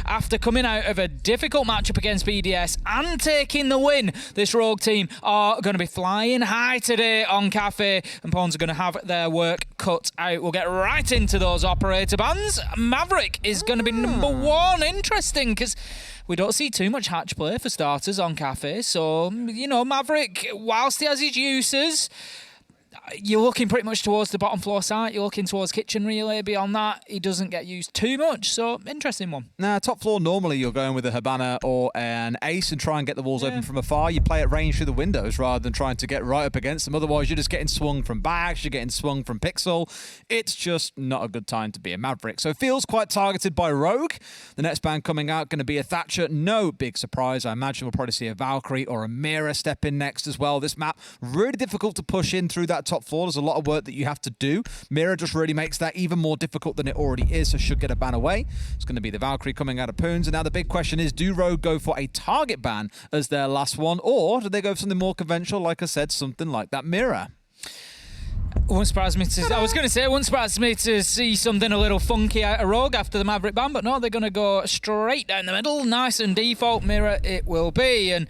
After coming out of a difficult matchup against BDS and taking the win, this Rogue team are going to be flying high today on Cafe, and Pawns are going to have their work cut out. We'll get right into those operator bans. Maverick is going to be number one. Interesting, because we don't see too much hatch play for starters on Cafe. So, you know, Maverick, whilst he has his uses, you're looking pretty much towards the bottom floor site. You're looking towards kitchen relay. Beyond that, he doesn't get used too much. So, interesting one. Nah, top floor, normally you're going with a Habana or an Ace and try and get the walls open from afar. You play at range through the windows rather than trying to get right up against them. Otherwise, you're just getting swung from backs. You're getting swung from Pixel. It's just not a good time to be a Maverick. So, it feels quite targeted by Rogue. The next ban coming out going to be a Thatcher. No big surprise. I imagine we'll probably see a Valkyrie or a Mira step in next as well. This map, really difficult to push in through that top floor. There's a lot of work that you have to do. Mira just really makes that even more difficult than it already is, so should get a ban away. It's going to be the Valkyrie coming out of Poons. And now the big question is, do Rogue go for a target ban as their last one, or do they go for something more conventional, like I said, something like that Mira? Wouldn't surprise me to. I was going to say, it wouldn't surprise me to see something a little funky out of Rogue after the Maverick ban, but no, they're going to go straight down the middle. Nice and default Mira it will be. And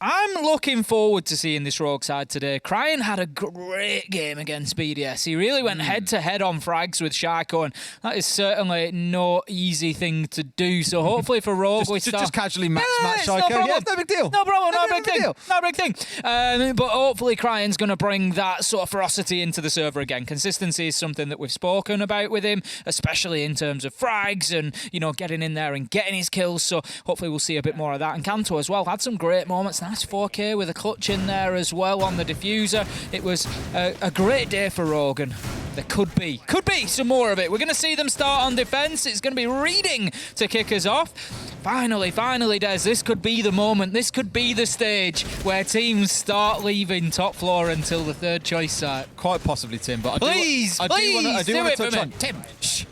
I'm looking forward to seeing this Rogue side today. Cryan had a great game against BDS. He really went head-to-head on frags with Shaiko, and that is certainly no easy thing to do. So hopefully for Rogue, just casually match Shaiko. No yeah, no big deal. No problem, no big thing. No big thing. But hopefully Cryan's going to bring that sort of ferocity into the server again. Consistency is something that we've spoken about with him, especially in terms of frags and, you know, getting in there and getting his kills. So hopefully we'll see a bit more of that. And Kanto as well had some great moments. Nice 4K with a clutch in there as well on the diffuser. It was a great day for Rogue, and there could be some more of it. We're going to see them start on defense. It's going to be Reading to kick us off. Finally, Des, this could be the moment. This could be the stage where teams start leaving top floor until the third choice site. Quite possibly, Tim. But I do want to touch on Tim. Shh.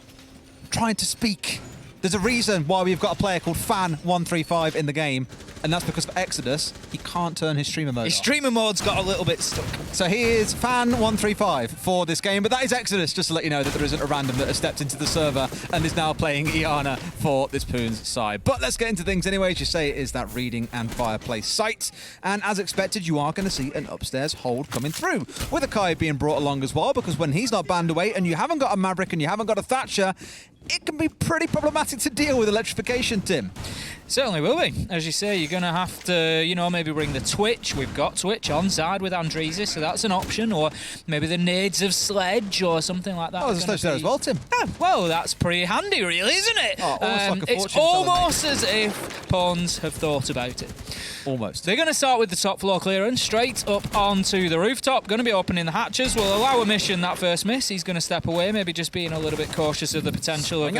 I'm trying to speak. There's a reason why we've got a player called Fan135 in the game, and that's because for Exodus, he can't turn his streamer mode His off. streamer mode's got a little bit stuck. So he is Fan135 for this game, but that is Exodus, just to let you know that there isn't a random that has stepped into the server and is now playing Iana for this Poons side. But let's get into things anyways. You say it is that Reading and Fireplace site, and as expected, you are going to see an upstairs hold coming through, with a Kai being brought along as well, because when he's not banned away and you haven't got a Maverick and you haven't got a Thatcher, it can be pretty problematic to deal with electrification, Tim. Certainly will be. As you say, you're going to have to, you know, maybe bring the Twitch. We've got Twitch on side with Andreezy, so that's an option. Or maybe the nades of Sledge or something like that. Oh, there's a Sledge there as well, Tim. Oh, well, that's pretty handy, really, isn't it? Oh, like it's almost as if Pawns have thought about it. Almost. They're going to start with the top floor clearance, straight up onto the rooftop. Going to be opening the hatches. Will allow a mission that first miss. He's going to step away, maybe just being a little bit cautious of the potential of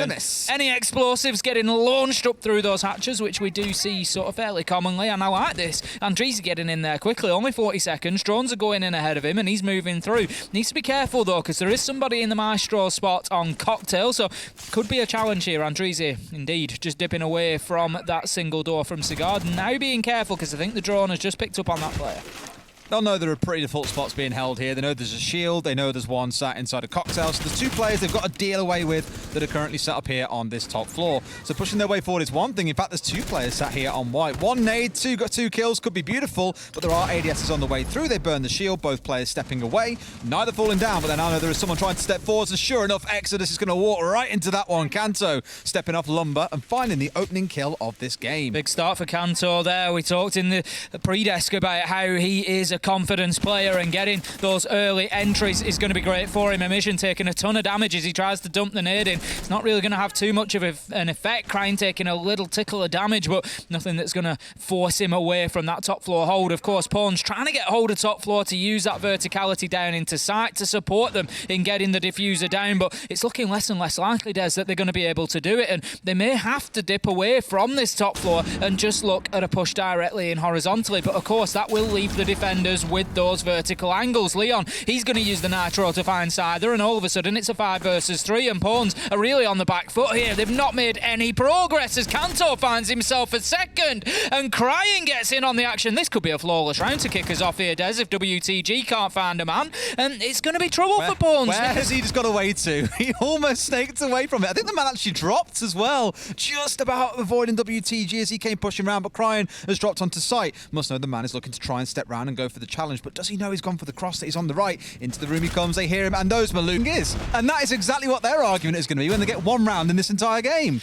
any explosives getting launched up through those hatches, which we do see sort of fairly commonly. And I like this. Andreezy getting in there quickly, only 40 seconds. Drones are going in ahead of him, and he's moving through. Needs to be careful, though, because there is somebody in the Maestro spot on Cocktail, so could be a challenge here. Andreezy, indeed, just dipping away from that single door from Sigurd. Now being careful, because I think the drone has just picked up on that player. They'll know there are pretty default spots being held here. They know there's a shield. They know there's one sat inside a Cocktail. So there's two players they've got to deal away with that are currently set up here on this top floor. So pushing their way forward is one thing. In fact, there's two players sat here on white. One nade, got two kills. Could be beautiful, but there are ADSs on the way through. They burn the shield. Both players stepping away. Neither falling down, but then I know there is someone trying to step forward. So sure enough, Exodus is going to walk right into that one. Kanto stepping off Lumber and finding the opening kill of this game. Big start for Kanto there. We talked in the pre-desk about how he is a confidence player, and getting those early entries is going to be great for him. Emission taking a ton of damage as he tries to dump the nade in. It's not really going to have too much of an effect. Cryan taking a little tickle of damage, but nothing that's going to force him away from that top floor hold. Of course, Pawns trying to get hold of top floor to use that verticality down into sight to support them in getting the diffuser down, but it's looking less and less likely, Des, that they're going to be able to do it, and they may have to dip away from this top floor and just look at a push directly in horizontally. But of course, that will leave the defenders defenders with those vertical angles. Leon, he's going to use the Nitro to find Scyther, and all of a sudden it's a 5 versus 3, and Pawns are really on the back foot here. They've not made any progress as Kanto finds himself a second, and Crying gets in on the action. This could be a flawless round to kick us off here, Des, if WTG can't find a man, and it's going to be trouble for Pawns. Where has he just got away to? He almost snaked away from it. I think the man actually dropped as well, just about avoiding WTG as he came pushing around, but Crying has dropped onto site. Must know the man is looking to try and step round and go for the challenge, but does he know he's gone for the cross that he's on the right? Into the room he comes, they hear him, and those Malung is. And that is exactly what their argument is going to be when they get one round in this entire game.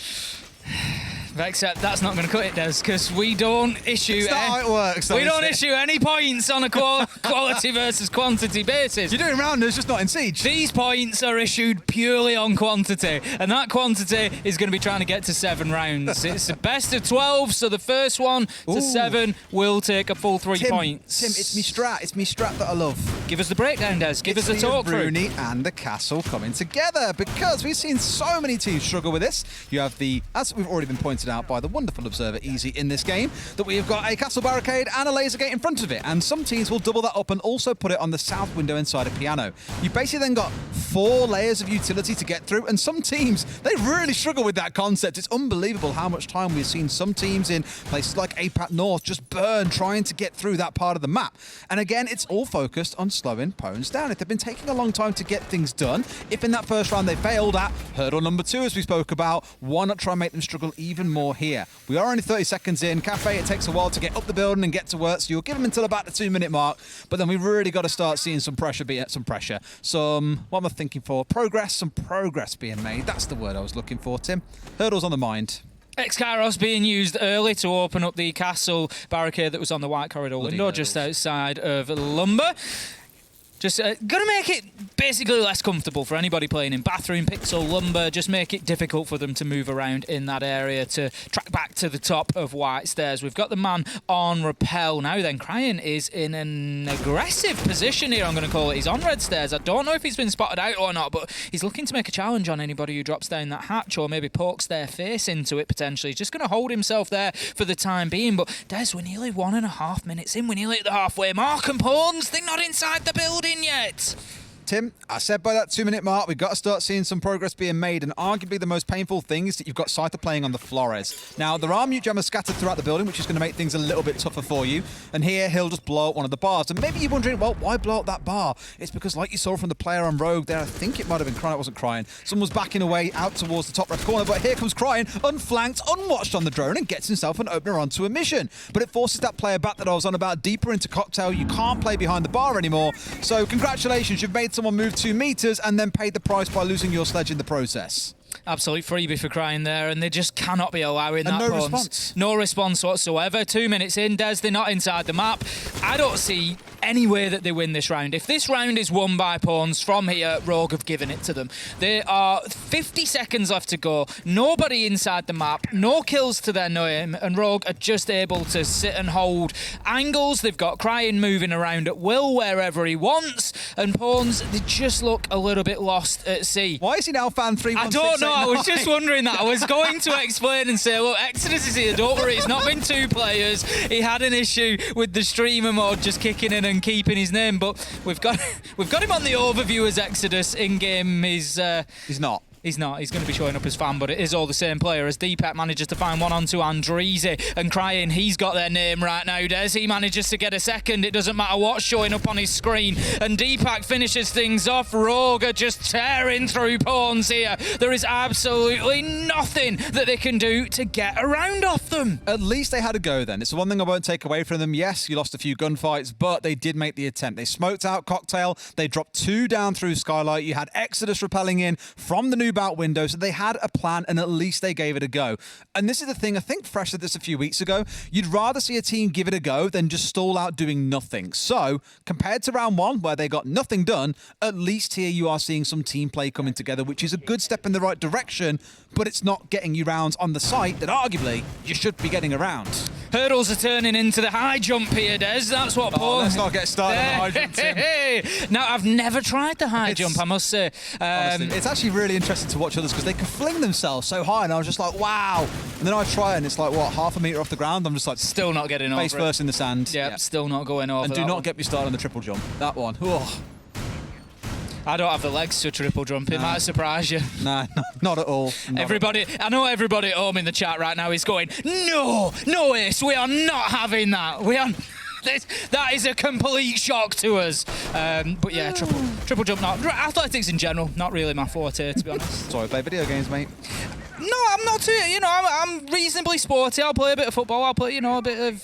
Except that's not going to cut it, Des, because we don't issue. That's not how it works. We don't issue any points on a quality versus quantity basis. You're doing rounders, just not in Siege. These points are issued purely on quantity, and that quantity is going to be trying to get to 7 rounds. It's the best of 12, so the first one to 7 will take a full 3 points. Tim, it's me strat. It's me strat that I love. Give us the breakdown, Des. Give us the talk through. Rooney and the Castle coming together, because we've seen so many teams struggle with this. You have the, as we've already been pointed out by the wonderful observer Easy in this game, that we have got a castle barricade and a laser gate in front of it, and some teams will double that up and also put it on the south window inside a piano. You basically then got 4 layers of utility to get through, and some teams, they really struggle with that concept. It's unbelievable how much time we've seen some teams in places like APAC North just burn trying to get through that part of the map. And again, it's all focused on slowing Pawns down. If they've been taking a long time to get things done, if in that first round they failed at hurdle number 2, as we spoke about, why not try and make them struggle even more here? We are only 30 seconds in. Cafe, it takes a while to get up the building and get to work, so you'll give them until about the 2-minute mark, but then we've really got to start seeing some pressure, what am I thinking for? Some progress being made. That's the word I was looking for, Tim. Hurdles on the mind. X-Kairos being used early to open up the castle barricade that was on the white corridor window just outside of Lumber. Just going to make it basically less comfortable for anybody playing in Bathroom, Pixel, Lumber. Just make it difficult for them to move around in that area to track back to the top of White Stairs. We've got the man on Repel. Now then, Crying is in an aggressive position here, I'm going to call it. He's on Red Stairs. I don't know if he's been spotted out or not, but he's looking to make a challenge on anybody who drops down that hatch or maybe pokes their face into it potentially. He's just going to hold himself there for the time being. But Des, we're nearly 1.5 minutes in. We're nearly at the halfway mark, and Pawns, they're not inside the building yet. Tim, I said by that 2-minute mark, we've got to start seeing some progress being made, and arguably the most painful thing is that you've got Scyther playing on the Flores. Now, there are mute jammers scattered throughout the building, which is going to make things a little bit tougher for you, and here he'll just blow up one of the bars. And maybe you're wondering, well, why blow up that bar? It's because, like you saw from the player on Rogue there, I think it might have been Crying, it wasn't Crying. Someone was backing away out towards the top left corner, but here comes Crying, unflanked, unwatched on the drone, and gets himself an opener onto a mission. But it forces that player back that I was on about deeper into Cocktail. You can't play behind the bar anymore. So congratulations, you've made someone move 2 meters and then paid the price by losing your sledge in the process. Absolute freebie for Crying there, and they just cannot be allowing that. No response. No response whatsoever. 2 minutes in, Des, they're not inside the map. I don't see any way that they win this round. If this round is won by Pawns from here, Rogue have given it to them. There are 50 seconds left to go. Nobody inside the map. No kills to their name, and Rogue are just able to sit and hold angles. They've got Crying moving around at will wherever he wants, and Pawns, they just look a little bit lost at sea. Why is he now fan 31689? I don't know. I was just wondering that. I was going to explain and say, look, Exodus is here. Don't worry. It's not been 2 players. He had an issue with the streamer mode just kicking in and keeping his name, but we've got him on the overview as Exodus. In game, he's not. He's not. He's going to be showing up as fan, but it is all the same player as Deepak manages to find one onto Andreezy, and Crying, he's got their name right now, Des. He manages to get a second. It doesn't matter what's showing up on his screen, and Deepak finishes things off. Rogue are just tearing through Pawns here. There is absolutely nothing that they can do to get around off them. At least they had a go then. It's the one thing I won't take away from them. Yes, you lost a few gunfights, but they did make the attempt. They smoked out Cocktail. They dropped 2 down through Skylight. You had Exodus repelling in from the new bout window, so they had a plan, and at least they gave it a go. And this is the thing, I think Fresh said this a few weeks ago, you'd rather see a team give it a go than just stall out doing nothing. So, compared to round 1, where they got nothing done, at least here you are seeing some team play coming together, which is a good step in the right direction, but it's not getting you rounds on the site that arguably you should be getting around. Hurdles are turning into the high jump here, Des. That's what Pawns... Let's not get started on the high jump, Tim. Now, I've never tried the high jump, I must say. Honestly, it's actually really interesting to watch others because they can fling themselves so high, and I was just like, wow. And then I try, and it's like, what, half a metre off the ground? I'm just like... Still not getting over it. Face first in the sand. Yep, still not going over. And do not get me started on the triple jump. That one. Oh. I don't have the legs to triple jump. It might surprise you. Nah, not at all. I know everybody at home in the chat right now is going, no, Ace, we are not having that. That is a complete shock to us. But yeah, triple jump, not. Athletics in general, not really my forte, to be honest. Sorry, play video games, mate. No, I'm not too. I'm reasonably sporty. I'll play a bit of football. I'll play, a bit of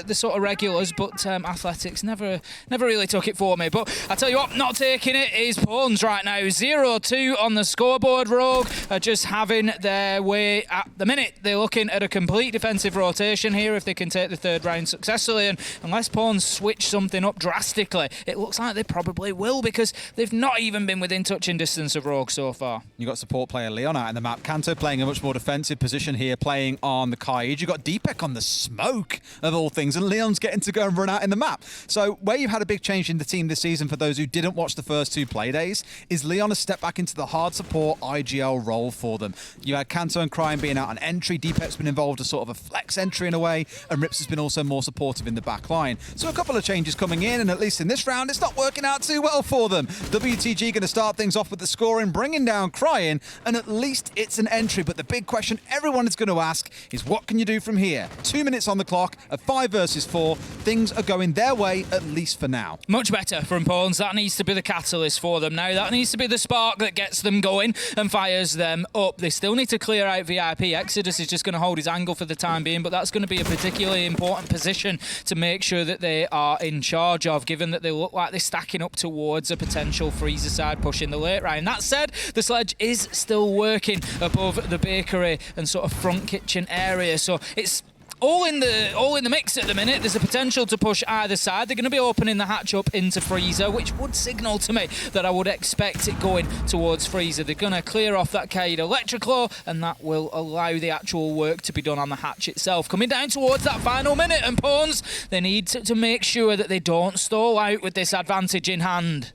the sort of regulars. But athletics never really took it for me. But I tell you what, not taking it is Pawns right now. 0-2 on the scoreboard. Rogue are just having their way at the minute. They're looking at a complete defensive rotation here if they can take the third round successfully. And unless Pawns switch something up drastically, it looks like they probably will because they've not even been within touching distance of Rogue so far. You got support player Leon out in the map. Kanto playing a much more defensive position here, playing on the Kaij. You've got Deepak on the smoke, of all things, and Leon's getting to go and run out in the map. So where you've had a big change in the team this season, for those who didn't watch the first two Playdays, is Leon has stepped back into the hard support IGL role for them. You had Kanto and Cryan being out on entry, Deepak's been involved as sort of a flex entry in a way, and Rips has been also more supportive in the back line. So a couple of changes coming in, and at least in this round, it's not working out too well for them. WTG going to start things off with the scoring, bringing down Cryan, and at least it's an entry, but the big question everyone is going to ask is what can you do from here? 2 minutes on the clock at 5 versus 4. Things are going their way, at least for now. Much better from Pawns. That needs to be the catalyst for them now. That needs to be the spark that gets them going and fires them up. They still need to clear out VIP. Exodus is just going to hold his angle for the time being, but that's going to be a particularly important position to make sure that they are in charge of, given that they look like they're stacking up towards a potential Freezer side push in the late round. That said, the sledge is still working above the bakery and sort of front kitchen area, so it's all in the mix at the minute. There's a potential to push either side. They're going to be opening the hatch up into Freezer, which would signal to me that I would expect it going towards Freezer. They're going to clear off that Kaid Electroclaw, and that will allow the actual work to be done on the hatch itself. Coming down towards that final minute, and Pawns, they need to make sure that they don't stall out with this advantage in hand.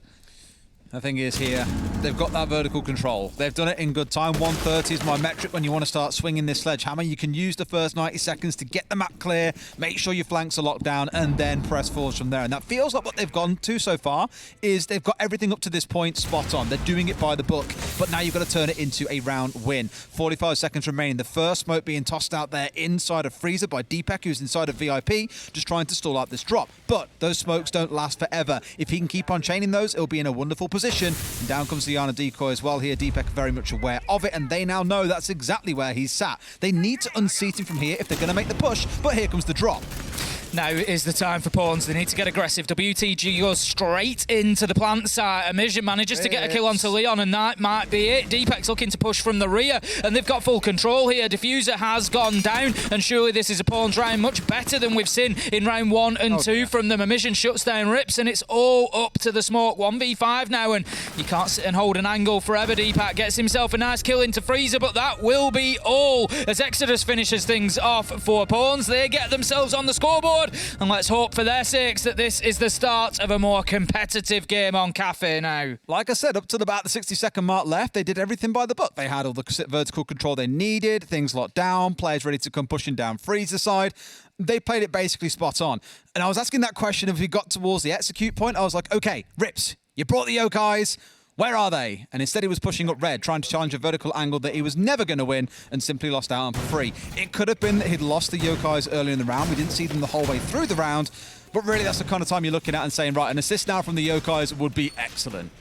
The thing is here, they've got that vertical control. They've done it in good time. 130 is my metric when you want to start swinging this sledgehammer. You can use the first 90 seconds to get the map clear, make sure your flanks are locked down, and then press forwards from there. And that feels like what they've gone to so far is they've got everything up to this point spot on. They're doing it by the book, but now you've got to turn it into a round win. 45 seconds remaining. The first smoke being tossed out there inside of Freezer by Deepak, who's inside of VIP, just trying to stall out this drop. But those smokes don't last forever. If he can keep on chaining those, it'll be in a wonderful position. And down comes the Yana decoy as well here. Deepak very much aware of it, and they now know that's exactly where he's sat. They need to unseat him from here if they're going to make the push, but here comes the drop. Now is the time for Pawns. They need to get aggressive. WTG goes straight into the plant site. Amision manages to get a kill onto Leon, and that might be it. Deepak's looking to push from the rear, and they've got full control here. Diffuser has gone down, and surely this is a Pawns round much better than we've seen in round 1 and 2 from them. Amision shuts down Rips, and it's all up to the smoke. 1v5 now, and you can't sit and hold an angle forever. Deepak gets himself a nice kill into Freezer, but that will be all as Exodus finishes things off for Pawns. They get themselves on the scoreboard. And let's hope for their sakes that this is the start of a more competitive game on Cafe now. Like I said, up to about the 60-second mark left, they did everything by the book. They had all the vertical control they needed, things locked down, players ready to come pushing down Freezer side. They played it basically spot on. And I was asking that question if we got towards the execute point. I was like, okay, Rips, you brought the yokais. Where are they? And instead he was pushing up red, trying to challenge a vertical angle that he was never going to win and simply lost out on for free. It could have been that he'd lost the yokais earlier in the round. We didn't see them the whole way through the round. But really, that's the kind of time you're looking at and saying, right, an assist now from the yokais would be excellent.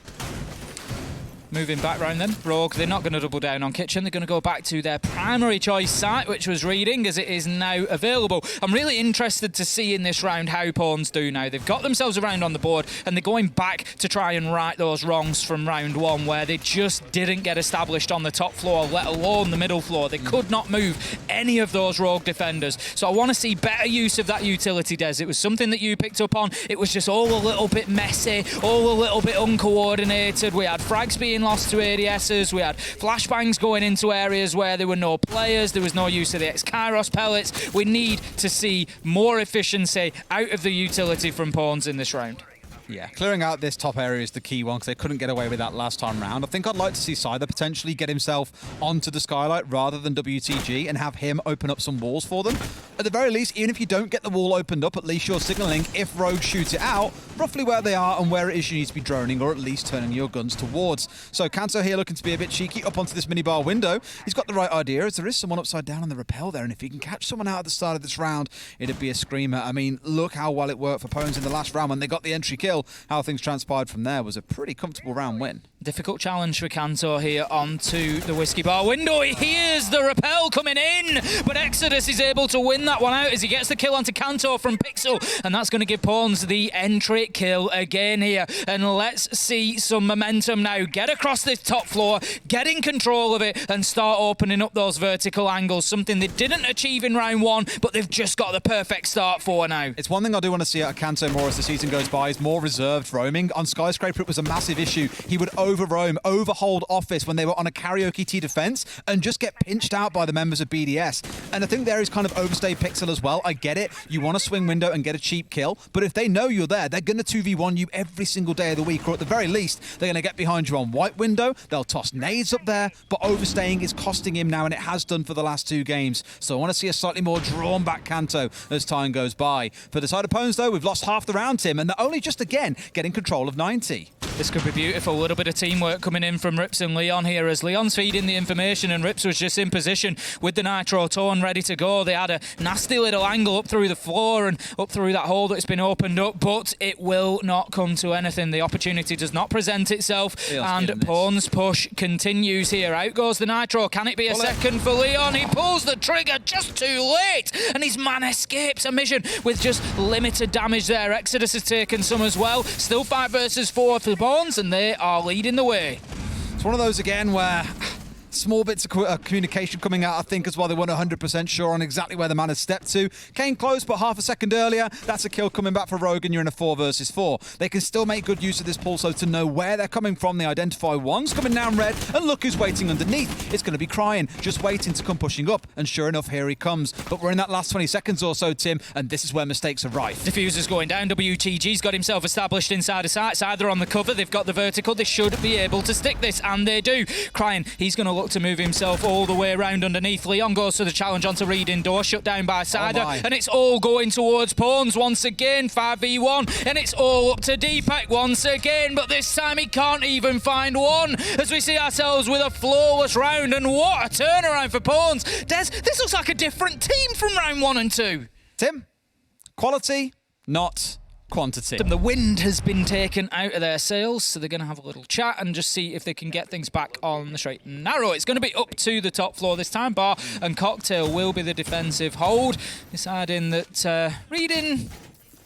Moving back round then, Rogue, they're not going to double down on Kitchen. They're going to go back to their primary choice site, which was Reading, as it is now available. I'm really interested to see in this round how Pawns do now. They've got themselves around on the board, and they're going back to try and right those wrongs from round 1, where they just didn't get established on the top floor, let alone the middle floor. They could not move any of those Rogue defenders. So I want to see better use of that utility, Des. It was something that you picked up on. It was just all a little bit messy, all a little bit uncoordinated. We had frags being being lost to ADSs. We had flashbangs going into areas where there were no players. There was no use of the X-Kairos pellets. We need to see more efficiency out of the utility from pawns in this round. Yeah, clearing out this top area is the key one because they couldn't get away with that last time round. I think I'd like to see Cider potentially get himself onto the Skylight rather than WTG and have him open up some walls for them. At the very least, even if you don't get the wall opened up, at least you're signaling, if Rogue shoots it out, roughly where they are and where it is you need to be droning, or at least turning your guns towards. So Kanto here looking to be a bit cheeky up onto this minibar window. He's got the right idea, as there is someone upside down on the rappel there, and if he can catch someone out at the start of this round, it'd be a screamer. I mean, look how well it worked for Pones in the last round when they got the entry kill. How things transpired from there was a pretty comfortable round win. Difficult challenge for Kanto here onto the whiskey bar window. He hears the rappel coming in, but Exodus is able to win that one out as he gets the kill onto Kanto from Pixel, and that's going to give Pawns the entry kill again here. And let's see some momentum now. Get across this top floor, get in control of it, and start opening up those vertical angles, something they didn't achieve in round one, but they've just got the perfect start for now. It's one thing I do want to see out of Kanto more as the season goes by, is more reserved roaming. On Skyscraper, it was a massive issue. He would over-roam, overhold office when they were on a karaoke T defense and just get pinched out by the members of BDS. And I think there is kind of overstayed Pixel as well. I get it. You want to swing window and get a cheap kill, but if they know you're there, they're going to 2v1 you every single day of the week, or at the very least, they're going to get behind you on white window. They'll toss nades up there, but overstaying is costing him now, and it has done for the last two games. So I want to see a slightly more drawn back Kanto as time goes by. For the side opponents, though, we've lost half the round, Tim, and they're only just again getting control of 90. This could be beautiful. A little bit of teamwork coming in from Rips and Leon here as Leon's feeding the information and Rips was just in position with the Nitro Torn ready to go. They had a nasty little angle up through the floor and up through that hole that's been opened up, but it will not come to anything. The opportunity does not present itself, and Pawn's push continues here. Out goes the Nitro. Can it be a second for Leon? He pulls the trigger just too late, and his man escapes a mission with just limited damage there. Exodus has taken some as well. Still 5 versus 4 for Pawns, and they are leading the way. It's one of those again where small bits of communication coming out, I think, as well. They weren't 100% sure on exactly where the man had stepped to. Came close, but half a second earlier, that's a kill coming back for Rogue, and you're in a 4 versus 4. They can still make good use of this pulse, though, to know where they're coming from. They identify one's coming down red, and look who's waiting underneath. It's going to be Crying, just waiting to come pushing up, and sure enough, here he comes. But we're in that last 20 seconds or so, Tim, and this is where mistakes are rife. Diffuser's going down. WTG's got himself established inside a site. It's either on the cover, they've got the vertical, they should be able to stick this, and they do. Crying, he's going to look to move himself all the way around underneath. Leon goes to the challenge onto Reed indoor, shut down by Cider, and it's all going towards Pawns once again. 5v1, and it's all up to Deepak once again, but this time he can't even find one, as we see ourselves with a flawless round, and what a turnaround for Pawns. Des, this looks like a different team from round 1 and 2. Tim, quality, not quantity. The wind has been taken out of their sails, so they're going to have a little chat and just see if they can get things back on the straight and narrow. It's going to be up to the top floor this time. Bar and Cocktail will be the defensive hold, deciding that Reading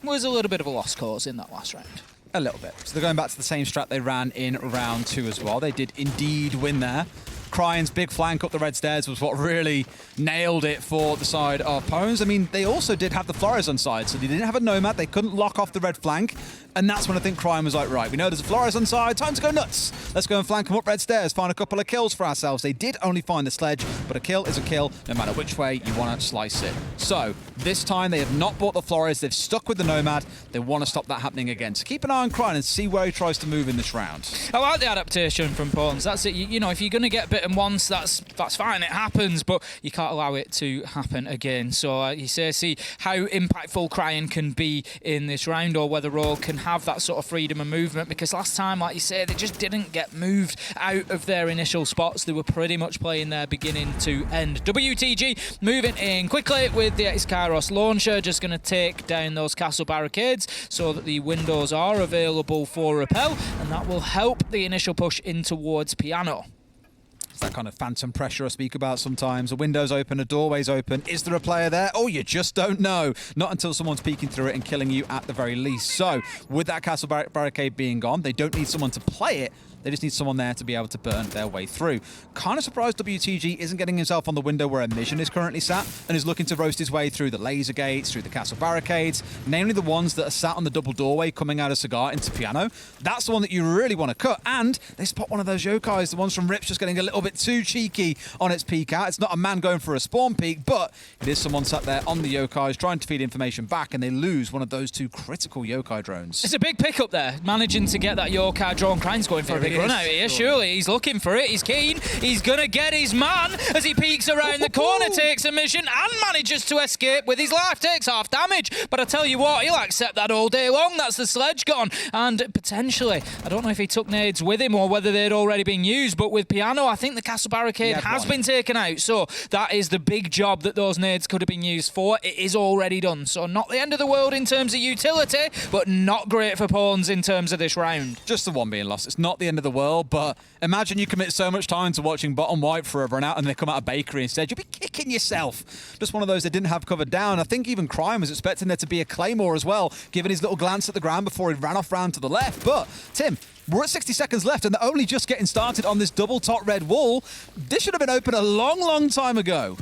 was a little bit of a lost cause in that last round. A little bit. So they're going back to the same strat they ran in round 2 as well. They did indeed win there. Crying's big flank up the red stairs was what really nailed it for the side of Pawns. I mean, they also did have the Flores on side, so they didn't have a Nomad. They couldn't lock off the red flank, and that's when I think Crying was like, right, we know there's a Flores on side, time to go nuts. Let's go and flank them up red stairs, find a couple of kills for ourselves. They did only find the sledge, but a kill is a kill, no matter which way you want to slice it. So, this time they have not bought the Flores, they've stuck with the Nomad. They want to stop that happening again. So keep an eye on Crying and see where he tries to move in this round. I like the adaptation from Pawns. That's it. You know, if you're going to get bitten once, that's fine. It happens, but you can't allow it to happen again. So you see how impactful Crying can be in this round, or whether Rogue can have that sort of freedom of movement, because last time, like you say, they just didn't get moved out of their initial spots. They were pretty much playing their beginning to end. WTG moving in quickly with the X-Kairos launcher, just going to take down those castle barricades so that the windows are available for rappel, and that will help the initial push in towards Piano. That kind of phantom pressure I speak about sometimes. A window's open, a doorway's open. Is there a player there? Oh, you just don't know. Not until someone's peeking through it and killing you at the very least. So, with that castle barricade being gone, they don't need someone to play it. They just need someone there to be able to burn their way through. Kind of surprised WTG isn't getting himself on the window where a mission is currently sat and is looking to roast his way through the laser gates, through the castle barricades, namely the ones that are sat on the double doorway coming out of Cigar into Piano. That's the one that you really want to cut. And they spot one of those yokais, the ones from Rip's just getting a little bit too cheeky on its peek out. It's not a man going for a spawn peek, but it is someone sat there on the yokais trying to feed information back, and they lose one of those two critical yokai drones. It's a big pickup there, managing to get that yokai drone. Crane's going for a big run out here, surely. He's looking for it, he's keen, he's going to get his man as he peeks around the corner, takes a mission and manages to escape with his life, takes half damage. But I tell you what, he'll accept that all day long. That's the sledge gone. And potentially, I don't know if he took nades with him or whether they'd already been used, but with Piano, I think the castle barricade has been taken out. So that is the big job that those nades could have been used for. It is already done. So not the end of the world in terms of utility, but not great for pawns in terms of this round. Just the one being lost. It's not the end of the world, but imagine you commit so much time to watching bottom white for a run out and they come out of bakery instead. You'll be kicking yourself. Just one of those they didn't have covered down. I think even Crime was expecting there to be a claymore as well, given his little glance at the ground before he ran off round to the left. But, Tim, we're at 60 seconds left and they're only just getting started on this double top red wall. This should have been open a long, long time ago.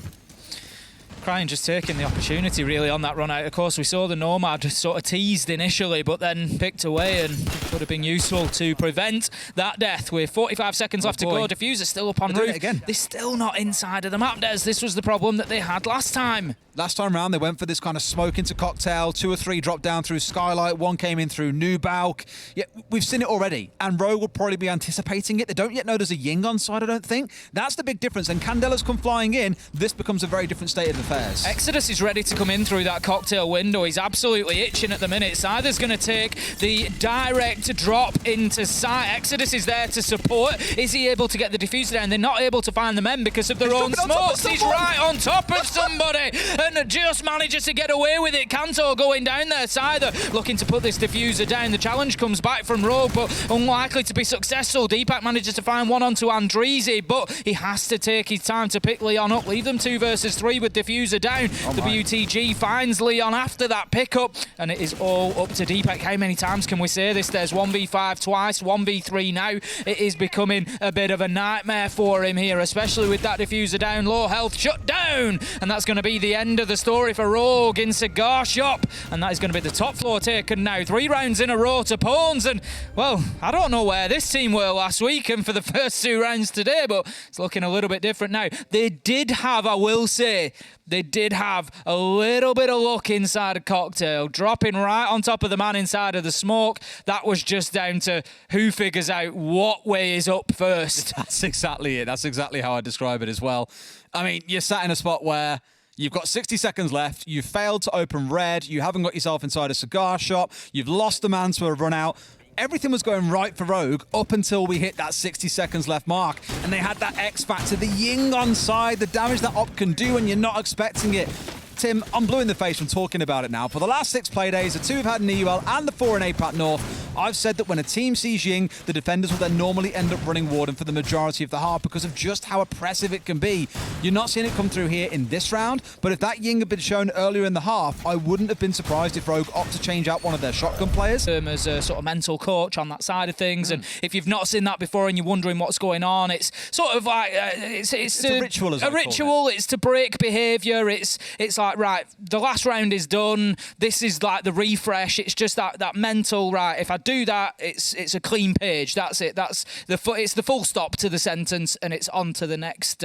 Crying just taking the opportunity really on that run out. Of course, we saw the Nomad sort of teased initially, but then picked away and would have been useful to prevent that death. With 45 seconds left to go, Diffuser still up on roof. They're still not inside of the map, Des. This was the problem that they had last time. Last time round, they went for this kind of smoke into cocktail. 2 or 3 dropped down through Skylight. 1 came in through Nubauk. Yeah, we've seen it already. And Rogue will probably be anticipating it. They don't yet know there's a Ying on side, I don't think. That's the big difference. And Candela's come flying in. This becomes a very different state of affairs. Exodus is ready to come in through that cocktail window. He's absolutely itching at the minute. Scyther's going to take the direct drop into sight. Exodus is there to support. Is he able to get the diffuser down? They're not able to find the men because of their own smokes. He's right on top of somebody and just manages to get away with it. Kanto going down there. Scyther looking to put this diffuser down. The challenge comes back from Rogue, but unlikely to be successful. Deepak manages to find one onto Andreezy, but he has to take his time to pick Leon up. Leave them 2 versus 3 with diffuser down. WTG finds Leon after that pickup, and it is all up to Deepak. How many times can we say this? There's 1v5 twice, 1v3 now. It is becoming a bit of a nightmare for him here, especially with that diffuser down. Low health shut down, and that's going to be the end of the story for Rogue in Cigar Shop, and that is going to be the top floor taken now. 3 rounds in a row to pawns, and well, I don't know where this team were last week and for the first 2 rounds today, but it's looking a little bit different now. They did have, I will say, they did have a little bit of luck inside a cocktail, dropping right on top of the man inside of the smoke. That was just down to who figures out what way is up first. That's exactly it. That's exactly how I describe it as well. I mean, you're sat in a spot where you've got 60 seconds left, you've failed to open red, you haven't got yourself inside a cigar shop, you've lost the man to a run out. Everything was going right for Rogue up until we hit that 60 seconds left mark. And they had that X factor, the Ying on side, the damage that Op can do when you're not expecting it. Tim, I'm blue in the face from talking about it now. For the last 6 play days, the 2 have had an EUL and the 4 in APAC North, I've said that when a team sees Ying, the defenders will then normally end up running Warden for the majority of the half because of just how oppressive it can be. You're not seeing it come through here in this round, but if that Ying had been shown earlier in the half, I wouldn't have been surprised if Rogue opt to change out one of their shotgun players. As a sort of mental coach on that side of things, and if you've not seen that before and you're wondering what's going on, it's sort of like it's a ritual, as a ritual. It's to break behaviour. It's like, right, the last round is done. This is like the refresh. It's just that mental, right? If I do that, it's a clean page. That's it. It's the full stop to the sentence, and it's on to the next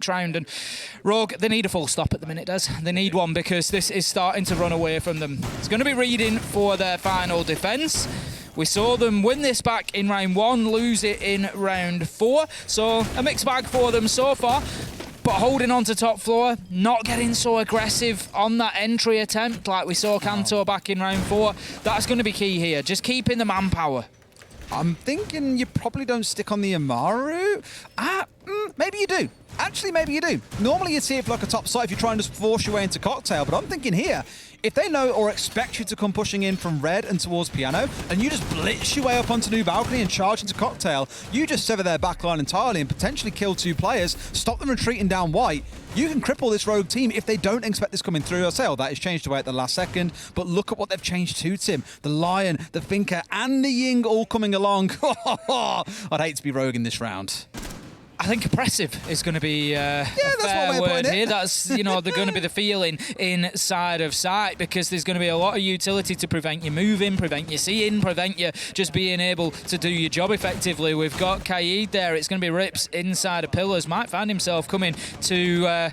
round. And Rogue, they need a full stop at the minute, Des. They need one because this is starting to run away from them. It's going to be reading for their final defence. We saw them win this back in round 1, lose it in round 4. So a mixed bag for them so far. But holding on to top floor, not getting so aggressive on that entry attempt like we saw Kanto back in round 4. That's going to be key here. Just keeping the manpower. I'm thinking you probably don't stick on the Amaru. Maybe you do. Actually, maybe you do. Normally you'd see it for like a top side if you try and just force your way into Cocktail, but I'm thinking here, if they know or expect you to come pushing in from red and towards Piano, and you just blitz your way up onto New Balcony and charge into Cocktail, you just sever their backline entirely and potentially kill 2 players, stop them retreating down white. You can cripple this Rogue team if they don't expect this coming through. I'll say, oh, that is changed away at the last second, but look at what they've changed to, Tim. The Lion, the Finker, and the Ying all coming along. I'd hate to be Rogue in this round. I think oppressive is going to be a fair word here. That's, they're going to be the feeling inside of sight, because there's going to be a lot of utility to prevent you moving, prevent you seeing, prevent you just being able to do your job effectively. We've got Kaid there. It's going to be Rips inside of pillars. Might find himself coming to